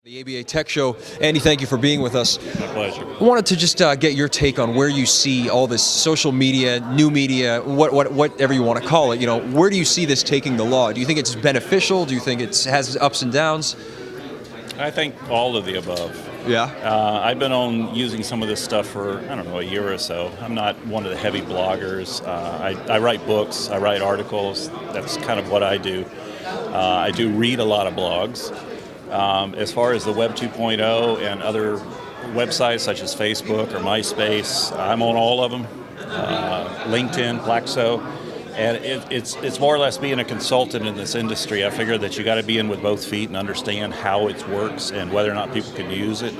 The ABA Tech Show. Andy, thank you for being with us. My pleasure. I wanted to just get your take on where you see all this social media, new media, whatever you want to call it. Where do you see this taking the law? Do you think it's beneficial? Do you think it has ups and downs? I think all of the above. Yeah. I've been on using some of this stuff for, a year or so. I'm not one of the heavy bloggers. I write books, I write articles. That's kind of what I do. I do read a lot of blogs. As far as the Web 2.0 and other websites such as Facebook or MySpace, I'm on all of them. LinkedIn, Plaxo, and it's more or less being a consultant in this industry. I figure that you got to be in with both feet and understand how it works and whether or not people can use it.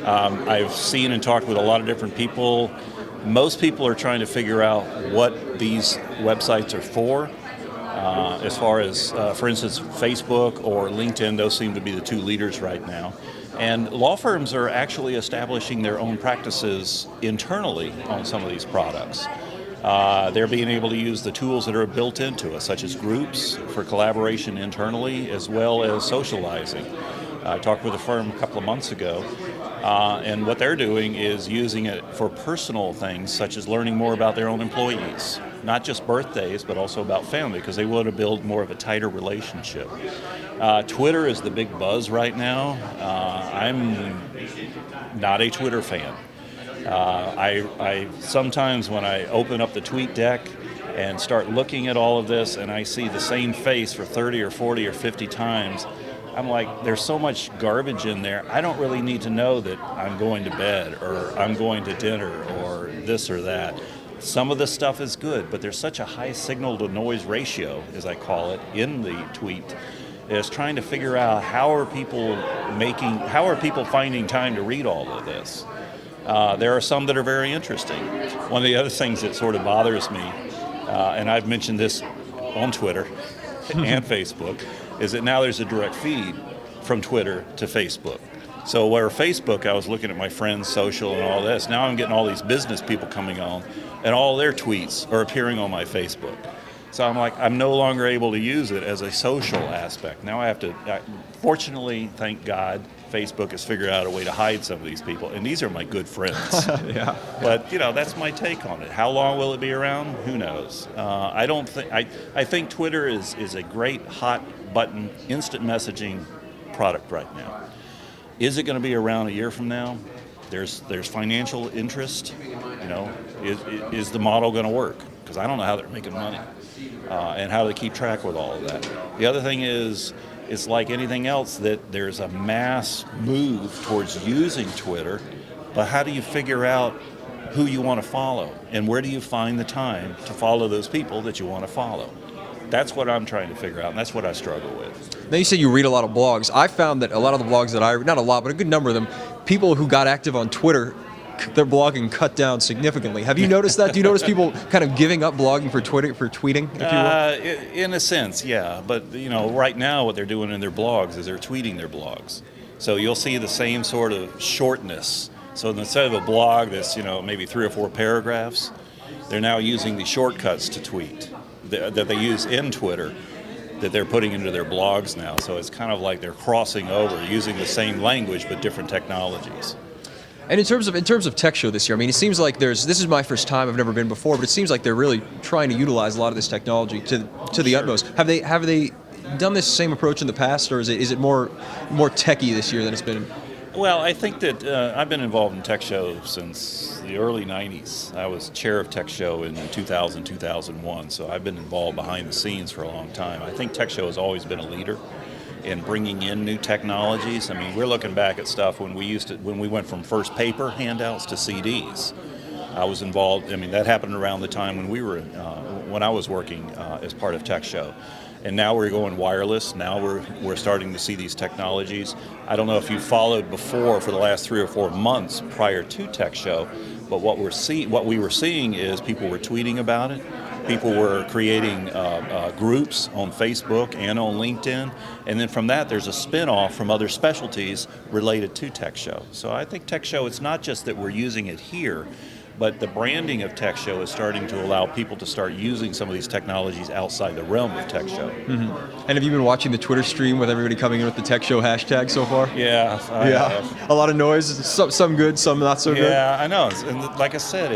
I've seen and talked with a lot of different people. Most people are trying to figure out what these websites are for. As far as, for instance, Facebook or LinkedIn, those seem to be the two leaders right now. And law firms are actually establishing their own practices internally on some of these products. They're being able to use the tools that are built into it, such as groups for collaboration internally, as well as socializing. I talked with a firm a couple of months ago, and what they're doing is using it for personal things, such as learning more about their own employees. Not just birthdays, but also about family, because they want to build more of a tighter relationship. Twitter is the big buzz right now. I'm not a Twitter fan. I sometimes when I open up the tweet deck and start looking at all of this and I see the same face for 30 or 40 or 50 times, I'm like, there's so much garbage in there. I don't really need to know that I'm going to bed or I'm going to dinner or this or that. Some of the stuff is good, but there's such a high signal to noise ratio, as I call it, in the tweet. Is trying to figure out how are people finding time to read all of this. There are some that are very interesting. One of the other things that sort of bothers me, and I've mentioned this on Twitter and Facebook, is that now there's a direct feed from Twitter to Facebook. So where Facebook, I was looking at my friends' social and all this, now I'm getting all these business people coming on, and all their tweets are appearing on my Facebook. So I'm like, I'm no longer able to use it as a social aspect. Now I have to, fortunately, thank God, Facebook has figured out a way to hide some of these people, and these are my good friends. Yeah. But that's my take on it. How long will it be around? Who knows? I think Twitter is a great hot button instant messaging product right now. Is it going to be around a year from now? There's financial interest. Is the model going to work? Because I don't know how they're making money and how they keep track with all of that. The other thing is, it's like anything else that there's a mass move towards using Twitter, but how do you figure out who you want to follow and where do you find the time to follow those people that you want to follow? That's what I'm trying to figure out, and that's what I struggle with. Now you said you read a lot of blogs. I found that a lot of the blogs that I read, not a lot, but a good number of them, people who got active on Twitter, their blogging cut down significantly. Have you noticed that? Do you notice people kind of giving up blogging for tweeting, if you will? In a sense, yeah. But right now what they're doing in their blogs is they're tweeting their blogs. So you'll see the same sort of shortness. So instead of a blog that's maybe 3 or 4 paragraphs, they're now using the shortcuts to tweet that they use in Twitter that they're putting into their blogs now. So it's kind of like they're crossing over, using the same language but different technologies. And in terms of Tech Show this year, I mean, it seems like this is my first time. I've never been before, but it seems like they're really trying to utilize a lot of this technology to the utmost. Have they done this same approach in the past, or is it more techy this year than it's been? Well, I think that I've been involved in Tech Show since the early 90s. I was chair of Tech Show in 2000, 2001, so I've been involved behind the scenes for a long time. I think Tech Show has always been a leader in bringing in new technologies. I mean, we're looking back at stuff when we went from first paper handouts to CDs. I was involved. I mean, that happened around the time when I was working as part of Tech Show. And now we're going wireless. Now we're starting to see these technologies. I don't know if you followed before for the last 3 or 4 months prior to Tech Show, but what we were seeing is people were tweeting about it. People were creating groups on Facebook and on LinkedIn, and then from that there's a spin-off from other specialties related to Tech Show. So I think Tech Show, it's not just that we're using it here, But the branding of TechShow is starting to allow people to start using some of these technologies outside the realm of TechShow. And have you been watching the Twitter stream with everybody coming in with the TechShow hashtag so far? Yeah, I have. A lot of noise. Some good, some not so good. Yeah, I know. And like I said,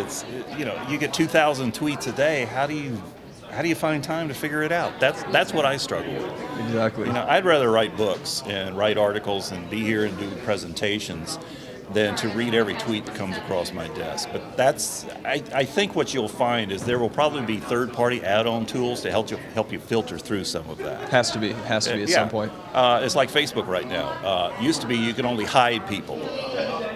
you get 2,000 tweets a day. How do you find time to figure it out? That's what I struggle with. Exactly. I'd rather write books and write articles and be here and do presentations than to read every tweet that comes across my desk. But I think what you'll find is there will probably be third-party add-on tools to help you filter through some of that. Has to be at some point. It's like Facebook right now. Used to be you can only hide people,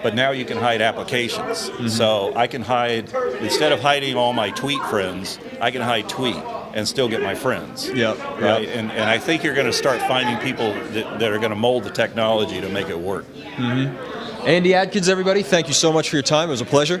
but now you can hide applications. So I can hide, instead of hiding all my tweet friends, I can hide tweet and still get my friends. Yep. Right. And I think you're going to start finding people that are going to mold the technology to make it work. Andy Adkins, everybody, thank you so much for your time. It was a pleasure.